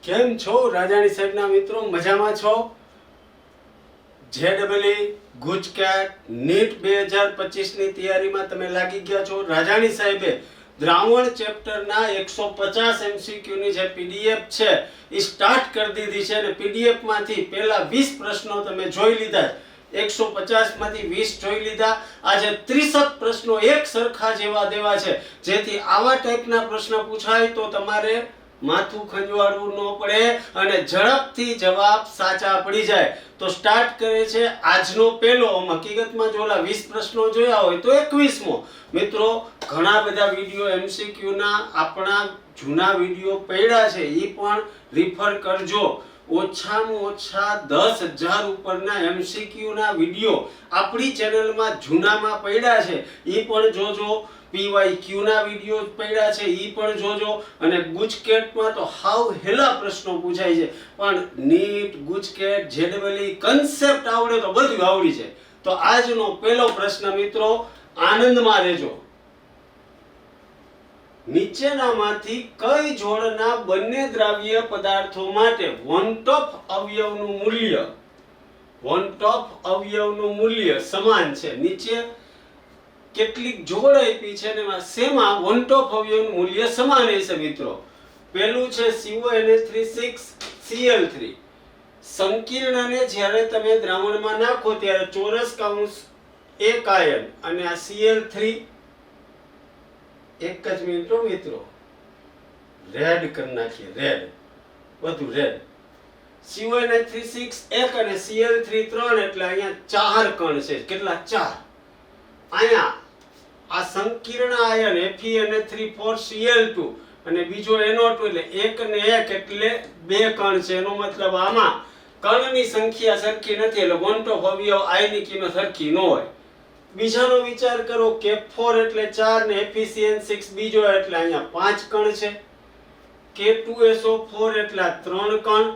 કેમ છો રાજાણી સાહેબના મિત્રો? મજામાં છો? જેડબલઈ ગુજકેટ નીટ 2025 ની તૈયારીમાં તમે લાગી ગયા છો? રાજાણી સાહેબે દ્રાવણ ચેપ્ટરના 150 MCQ ની જે પીડીએફ છે એ સ્ટાર્ટ કરી દીધી છે અને પીડીએફ માંથી પહેલા 20 પ્રશ્નો તમે જોઈ લીધા. 150 માંથી 20 જોઈ લીધા. આજે 30 પ્રશ્નો એક સરખા જેવા દેવા છે, જેથી આવા ટાઈપના પ્રશ્ન પૂછાય તો તમારે માથું ખંજવાળવું ન પડે અને ઝડપથી જવાબ સાચા પડી જાય. તો સ્ટાર્ટ કરે છે આજનો પહેલો. હકીકતમાં જો ઓલા 20 પ્રશ્નો જોયા હોય તો 21મો. મિત્રો ઘણા બધા વિડિયો એમસીક્યુ ના આપણા જૂના વિડિયો પડ્યા છે, એ પણ રિફર કરજો. ઓછામાં ઓછા 10,000 ઉપરના એમસીક્યુ ના વિડિયો આપણી ચેનલમાં જૂનામાં પડ્યા છે, એ પણ જોજો. પીવાયક્યુ ના વિડિયો પડ્યા છે, એ પણ જોજો. અને ગુજકેટમાં તો હાવ હેલા પ્રશ્નો પૂછાય છે, પણ નીટ ગુજકેટ જેડબલઈ કન્સેપ્ટ આવડે તો બધું આવડી છે. તો આજનો પહેલો પ્રશ્ન મિત્રો, આનંદમાં રહેજો. નીચેનામાંથી કઈ જોડના બંને દ્રાવ્ય પદાર્થો માટે વન-ટોપ અવયવનું મૂલ્ય સમાન છે? નીચે કેટલીક જોડ આપી છે અને એમાં શેમાં વન-ટોપ અવયવનું મૂલ્ય સમાન હશે મિત્રો? પહેલું છે CONH3 સંકીર્ણને જ્યારે તમે દ્રાવણમાં નાખો ત્યારે ચોરસ કૌંસ એક આયન અને આ Cl3 એક જ મિનિટો મિત્રો, રેડ કરી નાખીએ. રેડ બધું રેડ. CONH3 એક અને Cl3 3, એટલે અહીંયા 4 કણ છે. કેટલા? 4. અહીંયા આ સંકીર્ણ આયન FeNH3 અને બીજો NO2 એટલે 1 ને 1 એટલે 2 કણ છે. એનો મતલબ આમાં કણની સંખ્યા સરખી નથી, એટલે વન-ટોપ અવયવ I ની કિંમત સરખી ન હોય. બીજાનો વિચાર કરો. K4 એટલે 4 ને FeCN6 બીજો એટલે અહીંયા 5 કણ છે. K2SO4 એટલે 3 કણ,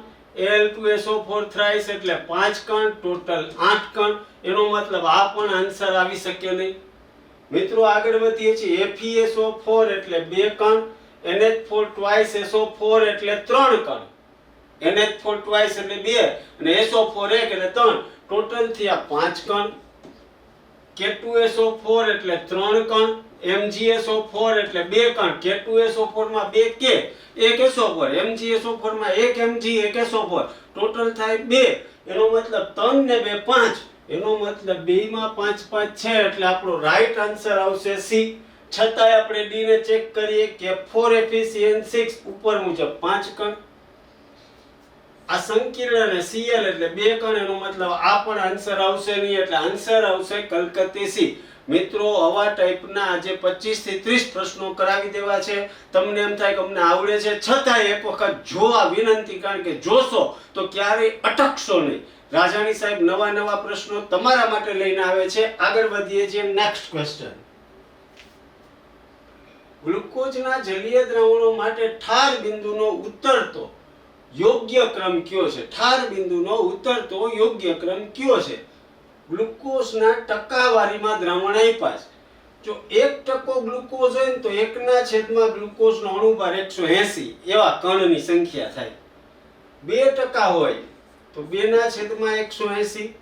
Al2SO4 thrice એટલે 5 કણ, ટોટલ 8 કણ. એનો મતલબ આ પણ આન્સર આવી શકે નહીં. મિત્રો આગળ વધીએ છીએ. FeSO4 એટલે 2 કણ, NH4 twice SO4 એટલે 3 કણ. NH4 twice એટલે 2 અને SO4 1 એટલે 3, ટોટલ થયા 5 કણ. K2SO4 એટલે 3 કણ, MgSO4 એટલે 2 કણ. K2SO4 માં 2 K, 1 SO4, MgSO4 માં 1 Mg, 1 SO4, ટોટલ થાય 2. એનો મતલબ 3 ને 2 5. એનો મતલબ 2 માં 5 5 છે, એટલે આપણો રાઈટ આન્સર આવશે C. છતાંય આપણે D ને ચેક કરીએ કે 4 FeCN6 ઉપર મુજબ 5 કણ. આ સંકીર્ણ અને Cl એટલે 2 કણ. એનો મતલબ આ પણ આન્સર આવશે નહીં, એટલે આન્સર આવશે કલકત્તી C. મિત્રો આવા ટાઈપના આજે 25 થી 30 પ્રશ્નો કરાવી દેવા છે. તમને એમ થાય કે અમને આવડે છે, છતાંય એક વખત જોવા વિનંતી, કારણ કે જોશો તો ક્યારેય અટકશો નહીં. રાજાણી સાહેબ નવા પ્રશ્નો તમારા માટે લઈને આવે છે. આગળ વધીએ છીએ નેક્સ્ટ ક્વેશ્ચન. ગ્લુકોઝના જલીય દ્રાવણો માટે ઠાર બિંદુનો ઉતરતો યોગ્ય ક્રમ કયો છે? ઠાર બિંદુનો ઉતરતો યોગ્ય ક્રમ કયો છે? ગ્લુકોઝના ટકાવારીમાં દ્રાવણ આપ્યા છે. જો 1% ગ્લુકોઝ હોય ને તો 1/, ગ્લુકોઝનો અણુભાર 180 એવા કણની સંખ્યા થાય. 2% હોય તો 2/180,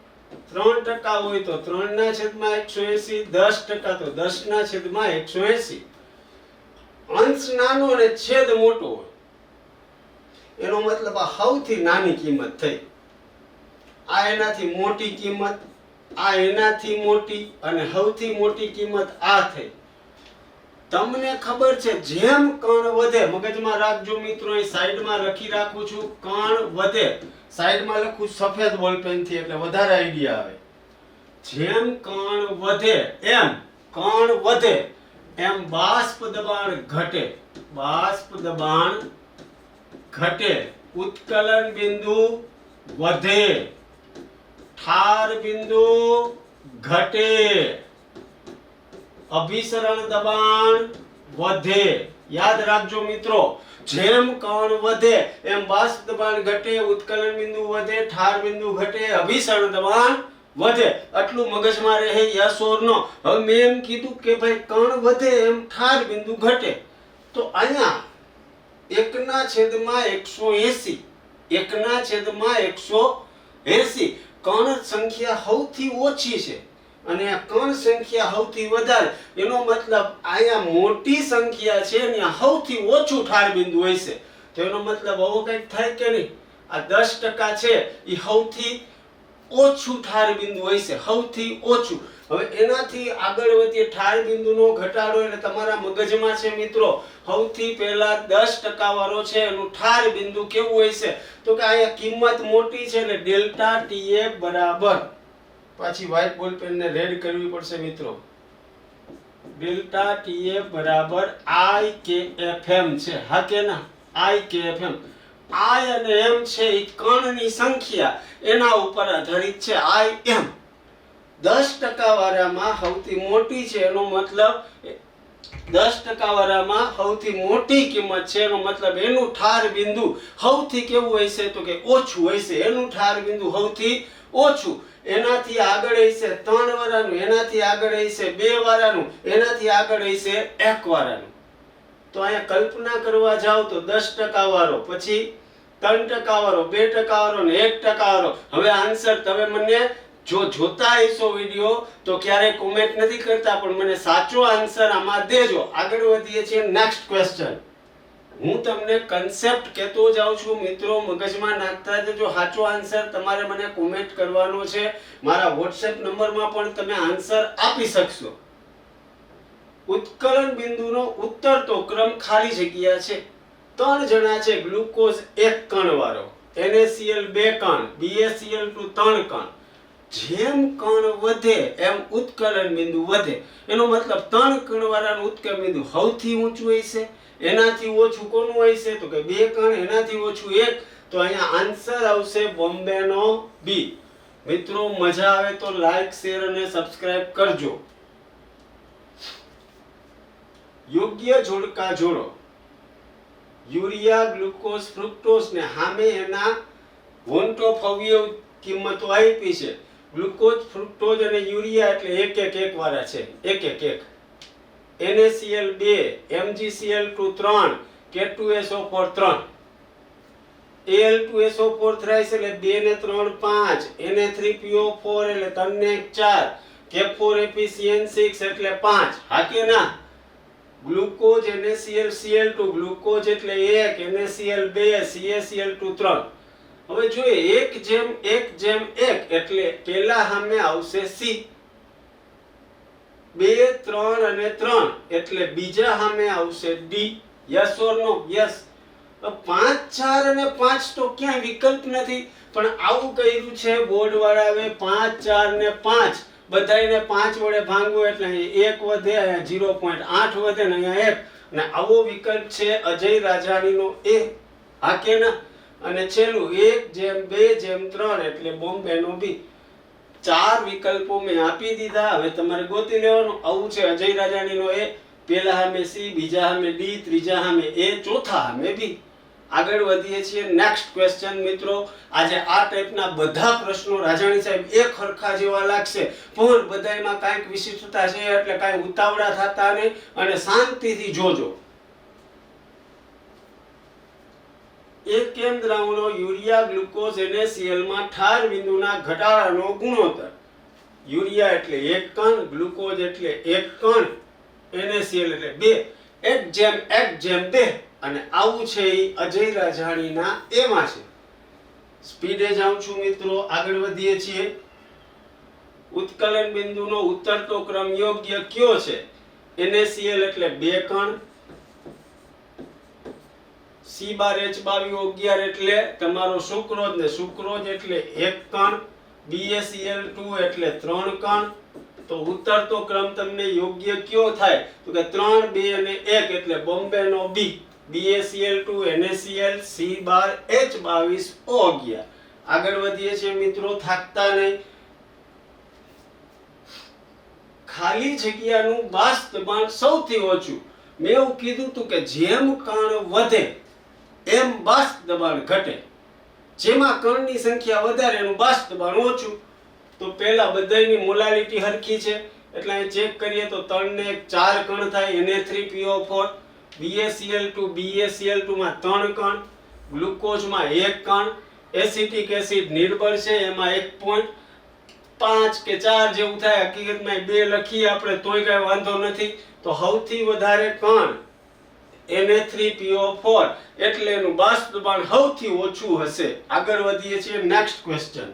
3% હોય તો 3/180, 10% તો 10/180. અંશ નાનો અને છેદ મોટો હોય, એનો મતલબ આ સૌથી નાની કિંમત થઈ. આ એનાથી મોટી કિંમત, આ એનાથી મોટી, અને સૌથી મોટી કિંમત આ થઈ. તમને ખબર છે જેમ કણ વધે, મગજમાં રાખજો મિત્રો, અહીં સાઈડમાં લખી રાખું છું, કણ વધે. સાઈડમાં લખું સફેદ બોલપેન થી, એટલે વધારે આઈડિયા આવે. જેમ કણ વધે એમ બાષ્પ દબાણ ઘટે. ઉત્કલન બિંદુ વધે, ઠાર બિંદુ ઘટે, અભિસરણ દબાણ વધે. યાદ રાખજો મિત્રો, જેમ કણ વધે એમ બાષ્પ દબાણ ઘટે, ઉત્કલન બિંદુ વધે, ઠાર બિંદુ ઘટે, અભિસરણ દબાણ વધે. આટલું મગજમાં રહે. યસ ઓર નો? હવે મેં એમ કીધું કે ભાઈ કણ વધે એમ ઠાર બિંદુ ઘટે, તો અહીંયા એક 1/180 1/180 કણ સંખ્યા સૌથી ઓછી છે અને આ કણ સંખ્યા સૌથી વધારે, એનો મતલબ અહીંયા મોટી સંખ્યા છે ને સૌથી ઓછું ઠાર બિંદુ હોય છે. તો એનો મતલબ આવો કંઈક થાય કે નહીં? આ 10% છે એ સૌથી ઓછું ઠાર બિંદુ હોય છે, સૌથી ઓછું. હવે એનાથી આગળ વધીએ ઠાર બિંદુનો ઘટાડો એટલે તમારા મગજમાં છે મિત્રો, સૌથી પહેલા 10% વાળો છે એનું ઠાર બિંદુ કેવું હોય છે? તો કે અહીંયા કિંમત મોટી છે એટલે ડેલ્ટા TF બરાબર, પાછી વ્હાઈટ બોલ પેન ને રેડ કરવી પડશે મિત્રો, ડેલ્ટા TF બરાબર IKFM છે. હા કે ના? IKFM. I અને M છે એ કણની સંખ્યા એના ઉપર આધારિત છે. IM 10% વાળામાં સૌથી મોટી છે એનો મતલબ 10% વાળામાં સૌથી મોટી કિંમત છે એનો મતલબ એનું ઠાર બિંદુ સૌથી કેવું હોય છે? તો કે ઓછું હોય છે. એનું ઠાર બિંદુ સૌથી ઓછું. એનાથી આગળ હશે 3 વાળાનું, એનાથી આગળ હશે 2 વાળાનું, એનાથી આગળ હશે 1 વાળાનું. તો અહીંયા કલ્પના કરવા જાવ તો 10% વાળો, પછી 3% વાળો, 2% વાળો ને 1% વાળો. હવે આન્સર તમે મને જો જોતા હશો વિડિયો તો ક્યારેય કોમેન્ટ નથી કરતા, પણ મને સાચો આન્સર આમાં દેજો. આગળ વધીએ છીએ નેક્સ્ટ ક્વેશ્ચન. હું તમને કન્સેપ્ટ કહેતો જાઉં છું મિત્રો, મગજમાં નાખતા જજો. સાચો આન્સર તમારે મને કોમેન્ટ કરવાનો છે. મારા WhatsApp નંબરમાં પણ તમે આન્સર આપી શકશો. ઉત્કલન બિંદુનો ઉત્તરતો ક્રમ ખાલી જગ્યા છે. 3 જણા છે, ગ્લુકોઝ 1 કણ વાળો, NaCl 2 કણ, BaCl 3 કણ. જેમ કણ વધે એમ ઉત્કલન બિંદુ વધે. એનો મતલબ 3 કણ વાળાનું ઉત્કલન બિંદુ સૌથી ઊંચું હોય છે. એનાથી ઓછું કોનું હોય છે? તો કે 2 કણ, એનાથી ઓછું 1. તો અહીંયા આન્સર આવશે બોમ્બેનો બી. મિત્રો મજા આવે તો લાઈક, શેર અને સબસ્ક્રાઇબ કરજો. યોગ્ય જોડકા જોડો. યુરિયા, ગ્લુકોઝ, ફ્રુક્ટોઝ ને સામે એના વોન્ટ ઓફ અવયવ કિંમતો આપી છે. ગ્લુકોઝ, ફ્રુક્ટોઝ અને યુરિયા એટલે 1 વાળા છે, 1. NaCl 2, MgCl2 3, K2SO4 3, Al2SO4 થ્રાઈસ એટલે 2 ને 3 5, Na3PO4 એટલે 3 ને 1 4, K4FeCN6 એટલે 5. હા કે ના? ગ્લુકોઝ, NaCl Cl2, ગ્લુકોઝ એટલે 1, NaCl 2, CaCl2 3. હવે જોઈએ 1:1:1 એટલે પહેલા સામે આવશે C, 2 3 અને 3 એટલે બીજા સામે આવશે D. Yes or no? Yes. 5 4 અને 5 તો ક્યાંય વિકલ્પ નથી, પણ આવું કર્યું છે બોર્ડ વાળાએ. 5 4 ને 5 બધાયને 5 વડે ભાંગવું એટલે 1 વધે, અહીંયા 0.8 વધે ને અહીંયા 1. અને આવો વિકલ્પ છે અજય રાજાણીનો A. હા કે ના? અને છેલ્લું 1:2:3 એટલે બોમ્બેનો B. 4 વિકલ્પો મેં આપી દીધા. હવે તમારે ગોતી લેવાનું. આવું છે અજય રાજાણીનો A. પહેલા સામે C, બીજા સામે D, ત્રીજા સામે A, ચોથા સામે B. આગળ વધીએ છીએ નેક્સ્ટ ક્વેશ્ચન મિત્રો. આજે આ ટાઈપના બધા પ્રશ્નો રાજાણી સાહેબ એક સરખા જેવા લાગશે, પણ બધાયમાં કાંઈક વિશિષ્ટતા છે, એટલે કાંઈ ઉતાવળા થતા નહીં અને શાંતિથી જોજો. એક કેમ દ્રાવણો યુરિયા, ગ્લુકોઝ, NaCl માં ઠાર બિંદુના ઘટાડાનો ગુણોત્તર. યુરિયા એટલે 1 કણ, ગ્લુકોઝ એટલે 1 કણ, NaCl એટલે 2, 1:1:2. અને આવું છે એ અજય રાજાણીના એમાં છે. સ્પીડે જાઉં છું મિત્રો. આગળ વધીએ છીએ. ઉત્કલન બિંદુનો ઉત્તરતો ક્રમ યોગ્ય કયો છે? NaCl એટલે 2 કણ, C12H22 એટલે તમારો સુક્રોઝ ને સુક્રોઝ એટલે 1 કણ, BaCl2 એટલે 3 કણ. તો ઉત્તરતો ક્રમ તમને યોગ્ય કયો થાય? તો કે 3 2 અને 1 એટલે બોમ્બેનો B. BaCl2, NaCl, C12H22O11. આગળ વધીએ છીએ મિત્રો, થાકતા નહીં. ખાલી જગ્યાનું બાષ્પ દબાણ સૌથી ઓછું. મેં એવું કીધું હતું કે જેમ કણ વધે એમ બાષ્પ દબાણ ઘટે. જેમાં કણની સંખ્યા વધારે એનું બાષ્પ દબાણ ઓછું. તો પહેલા બધાયની મોલાલિટી હરખી છે એટલે અહીં ચેક કરીએ તો 3 ને 1 4 કણ થાય, Na3PO4. BaCl2 BaCl2 માં 3 કણ, ગ્લુકોઝમાં 1 કણ, એસિટિક એસિડ નિર્બળ છે એમાં 1.5 કે 4 જેવું થાય, હકીકતમાં 2 લખીએ આપણે તોય કઈ વાંધો નથી. તો સૌથી વધારે કણ Na3PO4 એટલે એનું બાષ્પ દબાણ સૌથી ઓછું હશે. આગળ વધીએ છીએ નેક્સ્ટ ક્વેશ્ચન.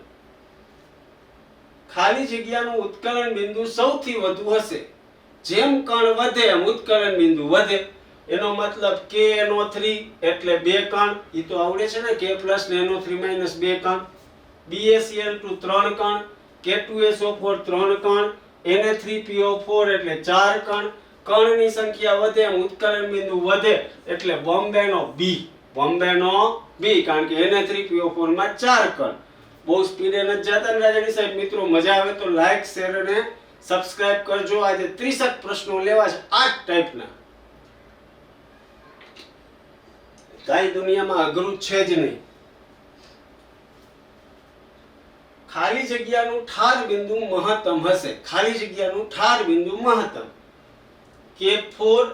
ખાલી જગ્યાનું ઉત્કલન બિંદુ સૌથી વધુ હશે. જેમ કણ વધે એમ ઉત્કલન બિંદુ વધે. એનો મતલબ KNO3 એટલે 2 કણ, ઈ તો આવડે છે ને, K+ ને NO3 - 2 કણ. BaCl2 3 કણ, K2SO4 3 કણ, Na3PO4 એટલે 4 કણ. કણની સંખ્યા વધે એમ ઉત્કલન બિંદુ વધે એટલે બોમ્બેનો B, કારણ કે Na3PO4 માં 4 કણ. બહુ સ્પીડે નથી જતા ને રાજાની સાહેબ. મિત્રો મજા આવે તો લાઈક, શેર અને સબસ્ક્રાઇબ કરજો. આજે 30 પ્રશ્નો લેવા છે આ જ ટાઈપના. કાઈ દુનિયામાં અઘરું છે જ નહીં. ખાલી જગ્યાનું ઠાર બિંદુ મહત્તમ હશે. ખાલી જગ્યાનું ઠાર બિંદુ મહત્તમ K4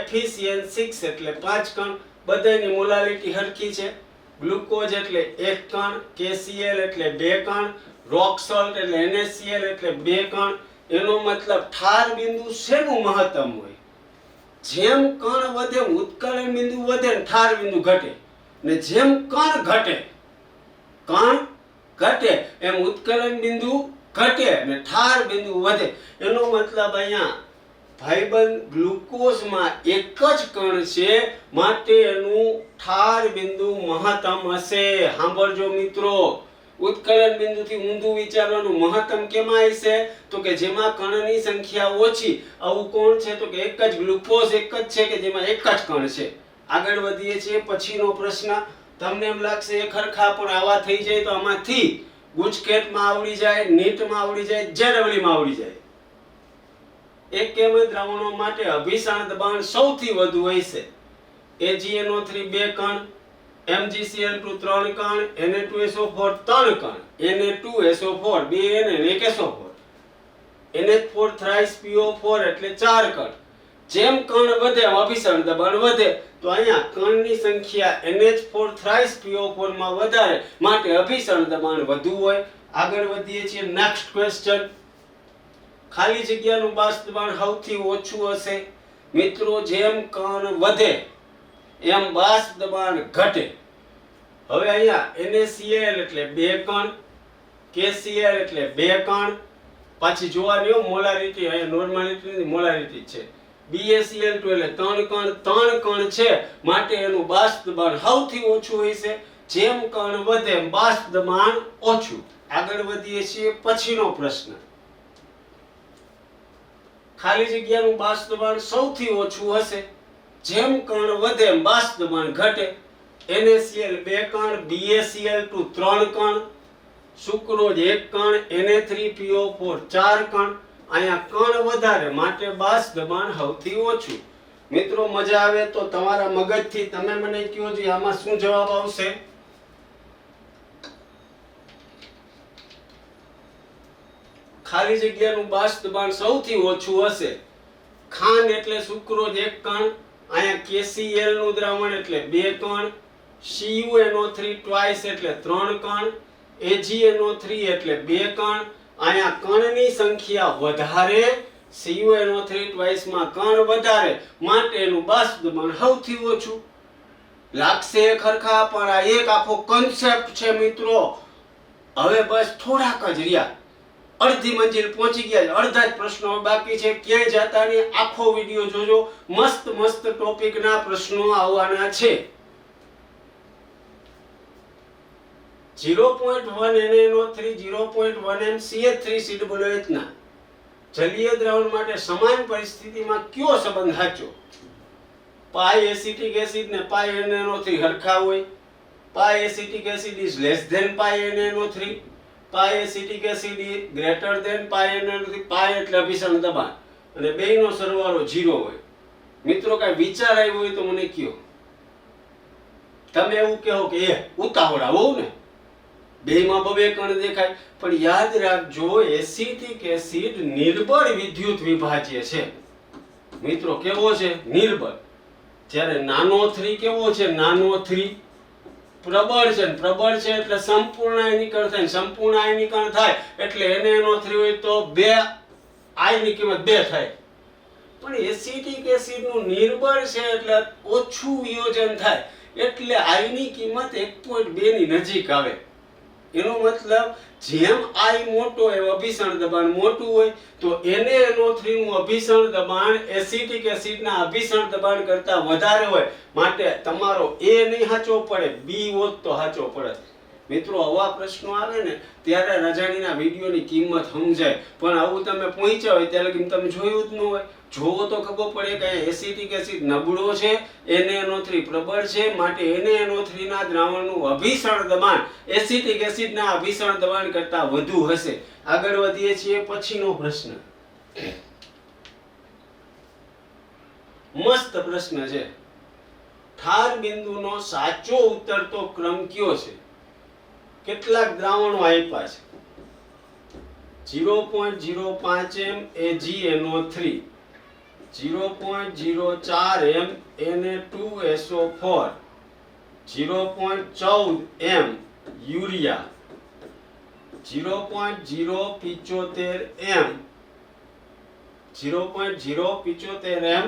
Fe6 એટલે 5 કણ. બધાની મોલાલિટી હરખી છે. ગ્લુકોઝ એટલે 1 કણ, KCl એટલે 2 કણ, રોક સોલ્ટ એટલે NaCl એટલે 2 કણ. એનો મતલબ ઠાર બિંદુ શેનું મહત્તમ હોય? જેમ કણ વધે ઉત્કલન બિંદુ વધે ને ઠાર બિંદુ ઘટે, ને જેમ કણ ઘટે એમ ઉત્કલન બિંદુ ઘટે ને ઠાર બિંદુ વધે. એનો મતલબ અહીંયા ભાઈબંધ ગ્લુકોઝમાં 1 જ કણ છે, માટે એનું ઠાર બિંદુ મહત્તમ હશે. સાંભળજો મિત્રો, ઉત્કલન બિંદુથી ઊંધું વિચારવાનું. મહત્તમ કેમાં હશે? તો કે જેમાં કણની સંખ્યા ઓછી. આવું કોણ છે? તો કે એક જ ગ્લુકોઝ એક જ છે કે જેમાં 1 જ કણ છે. આગળ વધીએ છીએ. પછીનો પ્રશ્ન. તમને એમ લાગશે એ ખરખા, પણ આવા થઈ જાય તો આમાંથી ગુજકેટમાં આવડી જાય, નીટમાં આવડી જાય, JEEમાં આવડી જાય. એકમ દ્રાવણો માટે અભિસાણ દબાણ સૌથી વધુ હોય છે. AgNO3 2 કણ, MgCl2 3 કણ, Na2SO4 3 કણ, Na2SO4 2 N અને 1 SO4, NH4 thrice PO4 એટલે 4 કણ. જેમ કણ વધે એમ અભિસાણ દબાણ વધે. તો અહીંયા કણની સંખ્યા NH4 thrice PO4 માં વધારે, માટે અભિસાણ દબાણ વધુ હોય. આગળ વધીએ છીએ નેક્સ્ટ ક્વેશ્ચન. ખાલી જગ્યાનું બાષ્પ દબાણ સૌથી ઓછું હશે. મિત્રો, જેમ કણ વધે એમ બાષ્પ દબાણ ઘટે. હવે અહીંયા NaCl એટલે 2 કણ, KCl એટલે 2 કણ. પાછી જોવાની મોલારિટી, અહીંયા નોર્માલિટી ની મોલારિટી છે. BaCl2 એટલે 3 કણ, 3 કણ છે, માટે એનું બાષ્પ દબાણ સૌથી ઓછું હોય છે. જેમ કણ વધે એમ બાષ્પ દબાણ ઓછું. આગળ વધીએ છીએ. પછીનો પ્રશ્ન. ખાલી જગ્યાનું બાષ્પ દબાણ સૌથી ઓછું હશે. જેમ કણ વધે એમ બાષ્પ દબાણ ઘટે. NaCl 2 કણ, BaCl2 3 કણ, સુક્રોઝ 1 કણ, Na3PO4 4 કણ. અહીંયા કણ વધારે, માટે બાષ્પ દબાણ સૌથી ઓછું. મિત્રો મજા આવે તો તમારા મગજથી તમે મને કહો છો આમાં શું જવાબ આવશે? ખાલી જગ્યાનું બાષ્પ દબાણ સૌથી ઓછું હશે. ખાંડ એટલે સુક્રોઝ 1 કણ, અહીંયા KCl નું દ્રાવણ એટલે 2 કણ, CuNO3 twice એટલે 3 કણ, AgNO3 એટલે 2 કણ. અહીંયા કણની સંખ્યા વધારે, CuNO3 twice માં કણ વધારે, માટે એનું બાષ્પ દબાણ સૌથી ઓછું. લાગશે ખરખા, પણ આ એક આખો કન્સેપ્ટ છે મિત્રો. હવે બસ થોડાક જ રહ્યા, અડધી મંજિલ પહોંચી ગયા. અડધા જ પ્રશ્નો બાકી છે. ક્યાંય જતા નહીં, આખો વિડિયો જોજો. મસ્ત મસ્ત ટોપિકના પ્રશ્નો આવવાના છે. 0.1 NaNO3 0.1 MCH3COOH ના જલીય દ્રાવણ માટે સમાન પરિસ્થિતિમાં કયો સંબંધ સાચો? પાઈ એસિટિક એસિડ ને પાઈ NaNO3 હરખા હોય. Pi acetic acid is less than pi NaNO3. Pi acetic acid is greater than pi NaNO3. Pi એટલે અભિસરણ દબાણ, અને બેયનો સરવાળો 0 હોય. મિત્રો કાંઈ વિચાર આવ્યો હોય તો મને કહો. તમે એવું કહો કે એ ઉતાવળા હોવ ને, બેયમાં બબે કણ દેખાય, પણ યાદ રાખજો એસિટિક એસિડ નિર્બળ વિદ્યુત વિભાજ્ય છે. મિત્રો કેવો છે? નિર્બળ. જ્યારે નાનો 3 કેવો છે? નાનો 3 પ્રબળ છે, પ્રબળ છે એટલે સંપૂર્ણ આયનીકરણ થાય, સંપૂર્ણ આયનીકરણ થાય એટલે NaNO3 હોય તો 2 I ની કિંમત 2 થાય. પણ એસિટિક એસિડ નું નિર્બળ છે એટલે ઓછું વિયોજન થાય એટલે I ની કિંમત 1.2 ની નજીક આવે. એનો મતલબ જેમ I મોટો હોય અભિસરણ દબાણ મોટું હોય તો NaNO3 નું અભિસરણ દબાણ એસિટિક એસિડના અભિસરણ દબાણ કરતા વધારે હોય. માટે તમારો A નહીં સાચો પડે, B હોત તો સાચો પડે. મિત્રો આવા પ્રશ્નો આવે ને ત્યારે રજાણીના વિડીયોની કિંમત સમજાય. પણ આવું તમે પહોંચ્યા હોય ત્યારે તમે જોયું જ ન હોય. જોવો તો ખબર પડે કે એસિટિક એસિડ નબળો છે, NaNO3 પ્રબળ છે, માટે NaNO3 ના દ્રાવણનું અભિસરણ દબાણ એસિટિક એસિડના અભિસરણ દબાણ કરતા વધુ હશે. આગળ વધીએ છીએ. પછીનો પ્રશ્ન મસ્ત પ્રશ્ન છે. ઠાર બિંદુનો સાચો ઉતરતો ક્રમ કયો છે? કેટલાક દ્રાવણો આપ્યા છે. 0.05 m AgNO3, 0.04 m Na2SO4, 0.14 m urea, 0.075 m 0.075 m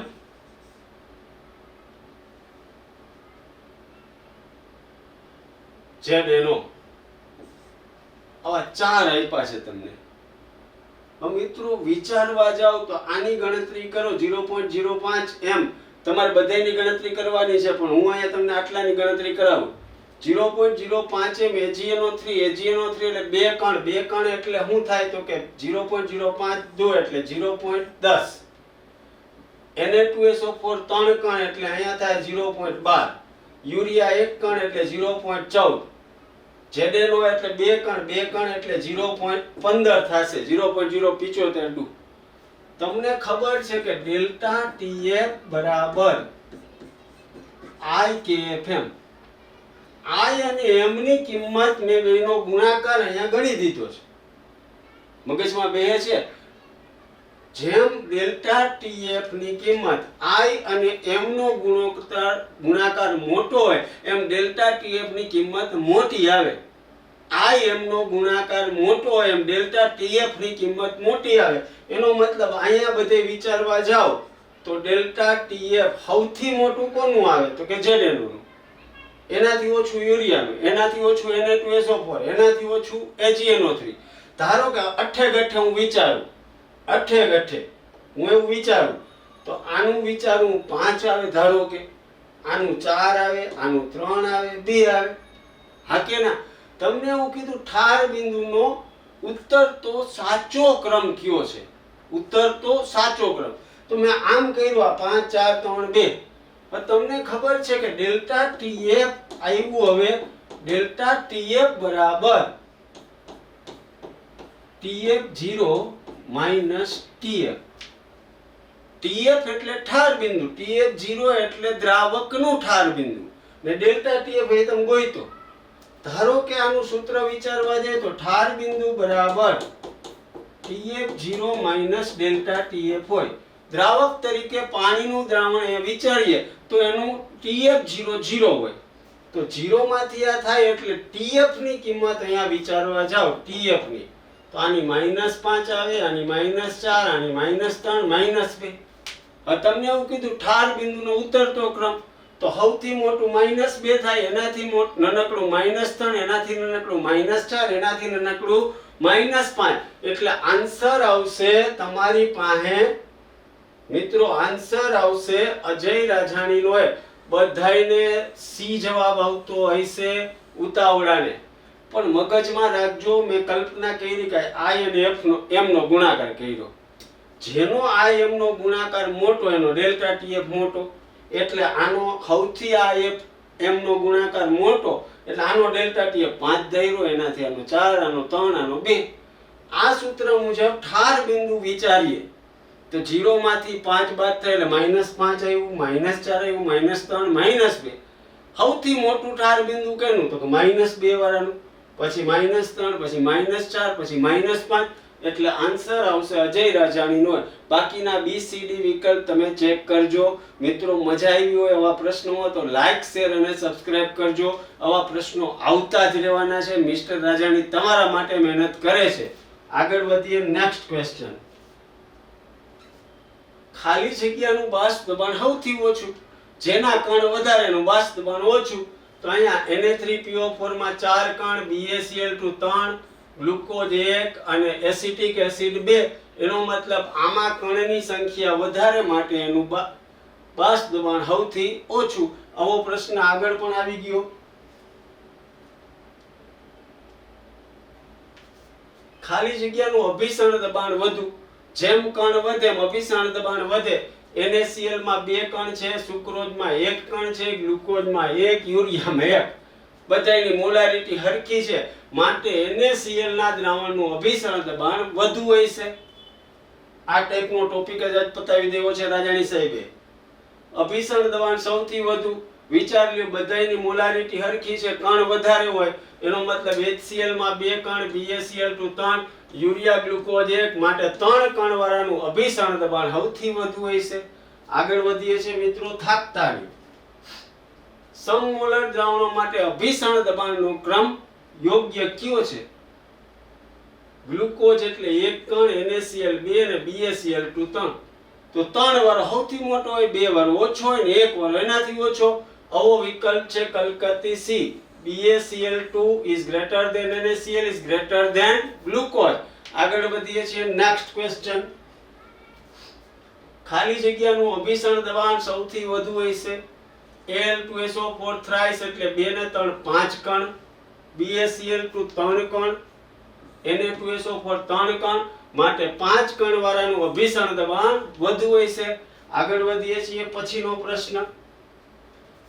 ZNO. આવા 4 આપ્યા છે તમને. મિત્રો વિચારવા જાવ તો આની ગણતરી કરો 0.05 m. તમારે બધાની ગણતરી કરવાની છે પણ હું અહીંયા તમને આટલાની ગણતરી કરાવું. 0.05 m AgNO3, AgNO3 એટલે બે કણ એટલે શું થાય તો કે 0.05 2 એટલે 0.10. Na2SO4 3 કણ એટલે અહીંયા થાય 0.12. યુરિયા 1 કણ એટલે 0.14. ZNO એટલે બે કણ એટલે 0.15 થશે, 0.075. તમને ખબર છે કે ડેલ્ટા TF બરાબર IKFM. I અને M ની કિંમત મેં બેનો ગુણાકાર અહીંયા ગણી દીધો છે. મગજમાં બેહે છે. જેમ ડેલ્ટા TF ની કિંમત I અને M નો ગુણાકાર મોટો હોય એમ ડેલ્ટા TF ની કિંમત મોટી આવે. I M નો ગુણાકાર મોટો હોય એમ ડેલ્ટા TF ની કિંમત મોટી આવે. એનો મતલબ અહીંયા બધે વિચારવા જાવ તો ડેલ્ટા TF સૌથી મોટું કોનું આવે તો કે ZNO નું. એનાથી ઓછું યુરિયાનું, એનાથી ઓછું Na2SO4, એનાથી ઓછું AgNO3. ધારો કે અઠે ગઠે હું વિચારું, હું એવું વિચારું તો આનું વિચારું 5 આવે, ધારો કે આનું 4 આવે, આનું 3 આવે, 2 આવે. હા કે ના? તમને એવું કીધું ઠાર બિંદુનો ઉત્તરતો સાચો ક્રમ કયો છે? ઉત્તરતો સાચો ક્રમ. તો મેં આમ કર્યું, આ 5 4 3 2. પણ તમને ખબર છે કે ડેલ્ટા TF આવ્યું. હવે ડેલ્ટા TF બરાબર TF0 માઈનસ TF. TF એટલે ઠાર બિંદુ, TF0 એટલે દ્રાવકનું ઠાર બિંદુ ને ડેલ્ટા TF એ તમે ગોઈતો. ધારો કે આનું સૂત્ર વિચારવા જાય તો ઠાર બિંદુ બરાબર TF0 માઈનસ ડેલ્ટા TF હોય. દ્રાવક તરીકે પાણીનું દ્રાવણ એ વિચારીએ તો એનું TF0 0 હોય. તો 0 માંથી આ થાય એટલે TF ની કિંમત અહીંયા વિચારવા જાવ, TF ની તો આની -5 આવે, આની -4, આની -3, -2. હવે તમને એવું કીધું ઠાર બિંદુનો ઉતરતો ક્રમ તો સૌથી મોટું -2 થાય, એનાથી નાનકડું -3, એનાથી નાનકડું -4, એનાથી નાનકડું -5. એટલે આન્સર આવશે તમારી પાસે મિત્રો, આન્સર આવશે અજય રાજાણીનો. બધાયને C જવાબ આવતો હશે ઉતાવળાને. પણ મગજમાં રાખજો, મેં કલ્પના કરી કે I અને M નો ગુણાકાર કર્યો. જેનો I M નો ગુણાકાર મોટો એનો ડેલ્ટા TF મોટો, એટલે આનો સૌથી M નો ગુણાકાર મોટો એટલે આનો ડેલ્ટા TF 5 ધાર્યો, એનાથી આનો 4, આનો 3, આનો 2. આ સૂત્ર મુજબ ઠાર બિંદુ વિચારીએ તો 0 માંથી 5 બાદ થાય એટલે -5 આવ્યું, -4 આવ્યું, -3, -2. સૌથી મોટું ઠાર બિંદુ કેનું તો કે -2 વાળાનું, પછી -3, પછી -4, પછી -5. એટલે આન્સર આવશે અજય રાજાણીનો. બાકીના BCD વિકલ્પ તમે ચેક કરજો. મિત્રો મજા આવી હોય આવા પ્રશ્નો હોય તો લાઈક શેર અને સબસ્ક્રાઇબ કરજો. આવા પ્રશ્નો આવતા જ રહેવાના છે. મિસ્ટર રાજાણી તમારા માટે મહેનત કરે છે. આગળ વધીએ નેક્સ્ટ ક્વેશ્ચન. ખાલી જગ્યાનું બાષ્પ દબાણ સૌથી ઓછું, જેના કણ વધારે એનું બાષ્પ દબાણ ઓછું. તો અહીંયા Na3PO4 માં 4 કણ, BaCl2 3, ગ્લુકોઝ 1 અને એસિટિક એસિડ 2. એનો મતલબ આમાં કણની સંખ્યા વધારે માટે એનું બાષ્પ દબાણ સૌથી ઓછું. આવો પ્રશ્ન આગળ પણ આવી ગયો. ખાલી જગ્યાનું અભિસરણ દબાણ વધુ, જેમ કણ વધે એમ અભિસરણ દબાણ વધે. NaCl માં 2 કણ છે, સુક્રોઝમાં 1 કણ છે, ગ્લુકોઝમાં 1, યુરિયામાં 1. બધાની મોલારિટી હરખી છે માટે NaCl ના દ્રાવણનું અભિસરણ દબાણ વધુ હોય છે. આ ટાઈપનો ટોપિક જ આજ પતાવી દેવો છે રાજાણી સાહેબે. અભિસરણ દબાણ સૌથી વધુ. વિચાર લ્યો બધાની મોલારિટી હરખી છે, કણ વધારે હોય એનો મતલબ HCl માં 2 કણ, BaCl2 3, યુરિયા ગ્લુકોઝ 1 માટે 3 કણ વાળાનું અભિસરણ દબાણ સૌથી વધુ હોય છે. આગળ વધીએ છીએ મિત્રો થાકતાની. સમમોલર દ્રાવણો માટે અભિસરણ દબાણનો ક્રમ યોગ્ય કયો છે? ગ્લુકોઝ એટલે 1 કણ, NaCl 2 અને BaCl2 3. તો 3 વાળો સૌથી મોટો હોય, 2 વાળો ઓછો હોય ને 1 વાળો એનાથી ઓછો. આવો વિકલ્પ છે કલકત્તી C. BaCl2 is greater than NaCl is greater than glucose. આગળ વધીએ છીએ નેક્સ્ટ ક્વેશ્ચન. ખાલી જગ્યાનું અભિસરણ દબાણ સૌથી વધુ હોય છે. Al2SO4 thrice એટલે 2 ને 3 5 કણ, BaCl2 3 કણ, Na2SO4 3 કણ માટે 5 કણ વાળાનું અભિસરણ દબાણ વધુ હોય છે. આગળ વધીએ છીએ પછીનો પ્રશ્ન.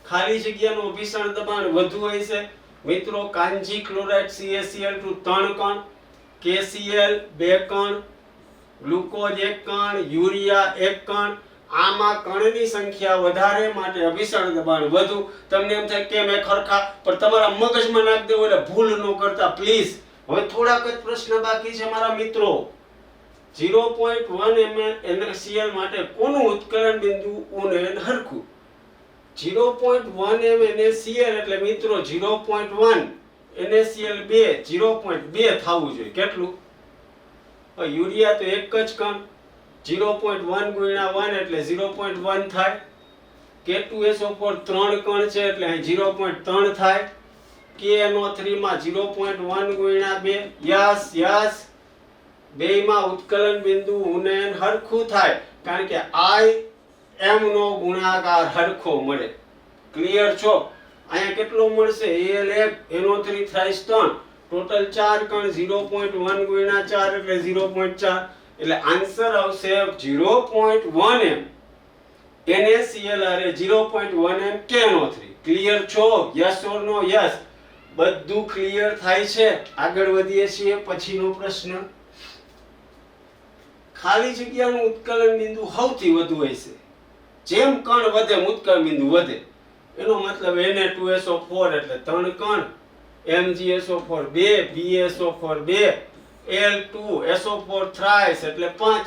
ખાલી જગ્યાનું અભિસરણ દબાણ વધુ હોય છે. મિત્રો કાંજી ક્લોરાઇડ CaCl2 3 કણ, KCl 2 કણ, ગ્લુકોઝ 1 કણ, યુરિયા 1 કણ. આમાં કણની સંખ્યા વધારે માટે અભિસરણ દબાણ વધુ. તમને એમ થાય કે મેં ખરખા પણ તમારા મગજમાં નાખ દેવો એટલે ભૂલ ન કરતા પ્લીઝ. હવે થોડાક જ પ્રશ્ન બાકી છે મારા મિત્રો. 0.1 ml NaCl માટે કોનું ઉત્કલન બિંદુ ઉને હરખું? 0.1 ml NaCl એટલે મિત્રો 0.1 NaCl 2 0.2 થવું જોઈએ. કેટલું? યુરિયા તો એક જ કણ, 0.1 ગુણ્યા 1 એટલે 0.1 થાય. K2SO4 3 કણ છે એટલે અહીં 0.3 થાય. KNO3 માં 0.1 ગુણ્યા 2. યસ યસ, બેયમાં ઉત્કલન બિંદુ ઉનયન હરખું થાય કારણ કે I M નો ગુણાકાર હરખો મળે. ક્લિયર છો? અહીંયા કેટલો મળશે? Al1 NO3 thrice 3 ટોટલ 4 કણ, 0.1 ગુણ્યા 4 એટલે 0.4 એટલે આન્સર આવશે 0.1 m NaCl અરે 0.1 m KNO3. ક્લિયર છો? Yes or no? યસ, બધું ક્લિયર થાય છે. આગળ વધીએ છીએ પછીનો પ્રશ્ન. ખાલી જગ્યાનું ઉત્કલન બિંદુ સૌથી વધુ હોય છે. જેમ કણ વધે એમ ઉત્કલન બિંદુ વધે. એનો મતલબ Na2SO4 એટલે 3 કણ, MgSO4 2, BaSO4 2, Al2SO4 thrice એટલે 5.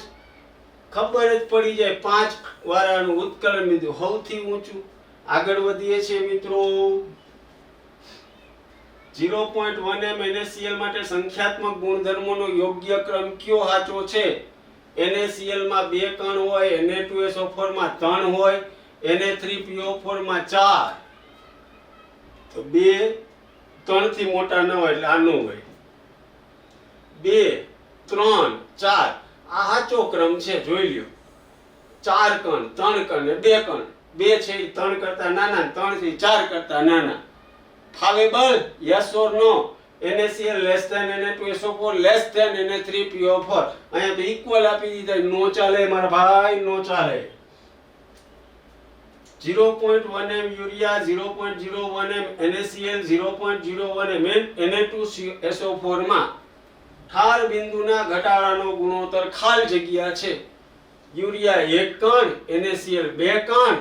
ખબર જ પડી જાય 5 વાળાનું ઉત્કલન બિંદુ સૌથી ઊંચું. આગળ વધીએ છીએ મિત્રો. 0.1 m NaCl માટે સંખ્યાત્મક ગુણધર્મોનો યોગ્ય ક્રમ કયો સાચો છે? NaCl માં 2 કણ હોય, Na2SO4 માં 3 હોય, Na3PO4 માં 4. તો 2 3 થી મોટા ન હોય એટલે આ ન હોય. 2 3 4 આ સાચો ક્રમ છે, જોઈ લ્યો. 4 કણ, 3 કણ ને 2 કણ. 2 છે 3 કરતા નાના, 3 થી 4 કરતા નાના. Favourable? Yes or no? NaCl less than Na2SO4 less than Na3PO4. અહીંયા તો ઇક્વલ આપી દીધા. નો ચાલે મારા ભાઈ, નો ચાલે. 0.1 m urea, 0.01 m NaCl, 0.01 m Na2SO4 માં ઠાર બિંદુના ઘટાડાનો ગુણોત્તર ખાલી જગ્યા છે. યુરિયા 1 કણ, NaCl 2 કણ,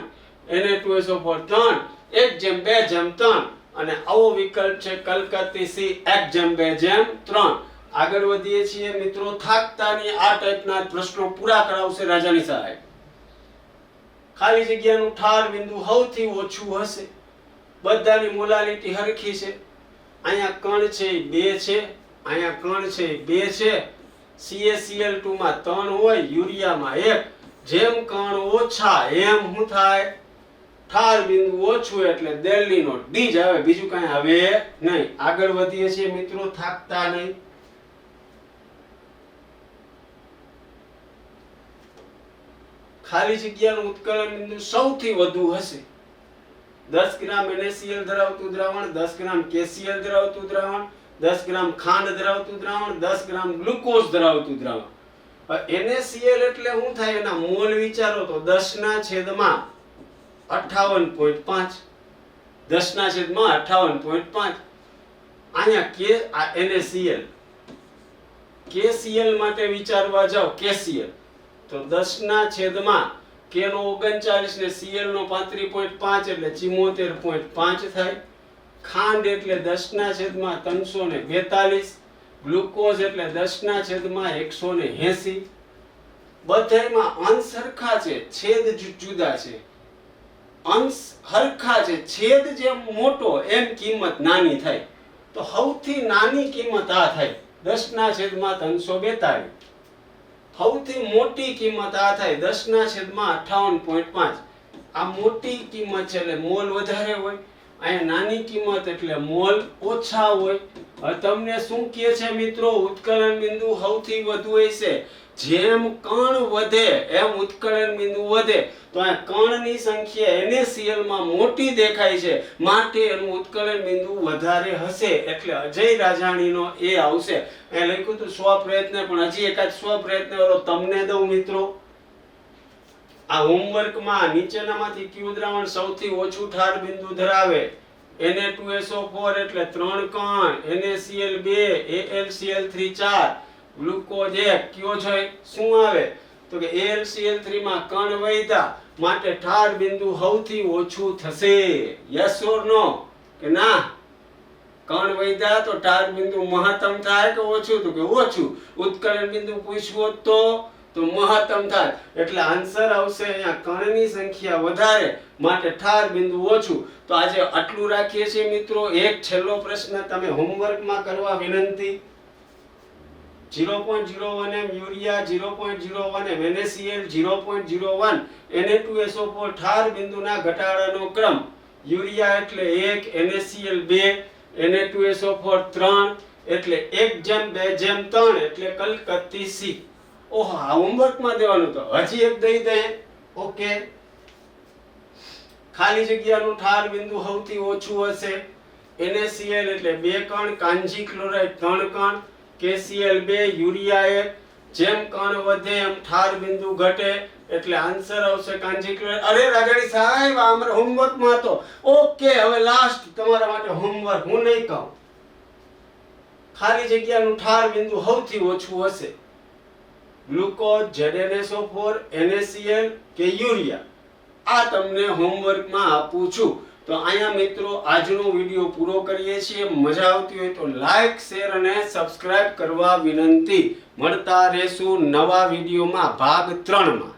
Na2SO4 3, 1:2:3 અને આવો વિકલ્પ છે કલકત્તી C 1:2:3. આગળ વધીએ છીએ મિત્રો, થાકતાની આ ટાઈપના પ્રશ્નો પૂરા કરાવશે રાજાની સાહેબ. ખાલી જગ્યાનું ઠાર બિંદુ સૌથી ઓછું હશે. બધાની મોલાલિટી હરખી છે. અહીંયા કણ છે 2 છે, અહીંયા કણ છે 2 છે. CaCl2 માં 3 હોય, યુરિયામાં 1. જેમ કણ ઓછા એમ શું થાય? ઠાર બિંદુ ઓછું એટલે દિલ્હીનો ડી જ આવે, બીજું કઈ આવે નહીં. આગળ વધીએ છીએ મિત્રો, થાકતા નહીં. ખાલી જગ્યાનું ઉત્કલન બિંદુ સૌથી વધુ હશે. 10 ગ્રામ NaCl ધરાવતું દ્રાવણ, 10 ગ્રામ KCl ધરાવતું દ્રાવણ, 10 ગ્રામ ખાંડ ધરાવતું દ્રાવણ, 10 ગ્રામ ગ્લુકોઝ ધરાવતું દ્રાવણ. NaCl એટલે શું થાય? એના મોલ વિચારો તો 10/58.5. 10/58.5. અહીંયા NaCl. KCl માટે વિચારવા જાઓ, KCl તો 10/, K નો 39 ને Cl નો 35.5 એટલે 74.5 થાય. ખાંડ એટલે 10/342. ગ્લુકોઝ એટલે 10/180. બધાયમાં અંશ સરખા છે, છેદ જુદા છે. અંશ હરખા છે, છેદ જેમ મોટો એમ કિંમત નાની થાય. તો સૌથી નાની કિંમત આ થાય 10/342. સૌથી મોટી કિંમત આ થાય 10/58.5. આ મોટી કિંમત છે એટલે મોલ વધારે હોય, અહીંયા નાની કિંમત એટલે મોલ ઓછા હોય. હવે તમને શું કહે છે મિત્રો? ઉત્કલન બિંદુ સૌથી વધુ હશે. જેમ કણ વધે એમ ઉત્કલન બિંદુ વધે. તો આ કણની સંખ્યા NaCl માં મોટી દેખાય છે, માટે એનું ઉત્કલન બિંદુ વધારે હશે. એટલે અજય રાજાણીનો એ આવશે. એ લખ્યું હતું 100 પ્રયત્ન, પણ હજી એકાદ 100 પ્રયત્ન વાળો તમને દઉં મિત્રો. આ હોમવર્કમાં નીચેનામાંથી કયું દ્રાવણ સૌથી ઓછું ઠાર બિંદુ ધરાવે? Na2SO4 એટલે 3 કણ, NaCl 2, AlCl3 4, ગ્લુકોઝ 1. કયો છે? શું આવે? તો કે AlCl3 માં કણ વધ્યા, માટે ઠાર બિંદુ સૌથી ઓછું થશે. યસ ઓર નો? કે ના? કણ વધ્યા તો ઠાર બિંદુ મહત્તમ થાય કે ઓછું? તો કે ઓછું. ઉત્કલન બિંદુ પૂછ્યું તો મહત્તમ થાય. એટલે આન્સર આવશે અહીંયા કણની સંખ્યા વધારે, માટે ઠાર બિંદુ ઓછું. તો આજે આટલું રાખીએ છીએ મિત્રો. એક છેલ્લો પ્રશ્ન તમે હોમવર્કમાં કરવા વિનંતી. 0.01 યુરિયા, 0.01 NaCl, 0.01 Na2SO4 ઠાર બિંદુના ઘટાડાનો ક્રમ. યુરિયા એટલે 1, NaCl 2, Na2SO4 3 એટલે 1/2/3 એટલે કલકત્તી C. ઓહો, આ હોમવર્કમાં દેવાનું. તો હજી એક દઈ દે. ઓકે. ખાલી જગ્યાનું ઠાર બિંદુ સૌથી ઓછું હશે. NaCl એટલે 2 કણ, કાંજી ક્લોરાઇડ 3 કણ, KCl 2, યુરિયા 1. જેમ કણ વધે એમ ઠાર બિંદુ ઘટે, એટલે આન્સર આવશે કાંજી ક્લોરાઇડ. અરે રાજાણી સાહેબ, આ અમારા હોમવર્કમાં હતો. ઓકે, હવે લાસ્ટ તમારા માટે હોમવર્ક. હું નહીં કહું. ખાલી જગ્યાનું ઠાર બિંદુ સૌથી ઓછું હશે. ગ્લુકોઝ, ZnSO4, NaCl કે યુરિયા. આ તમને હોમવર્કમાં આપું છું. તો અહીંયા મિત્રો આજનો વિડીયો પૂરો કરીએ છીએ. મજા આવતી હોય તો લાઈક, શેર અને સબસ્ક્રાઇબ કરવા વિનંતી. મળતા રહેશું નવા વિડીયોમાં ભાગ 3 માં.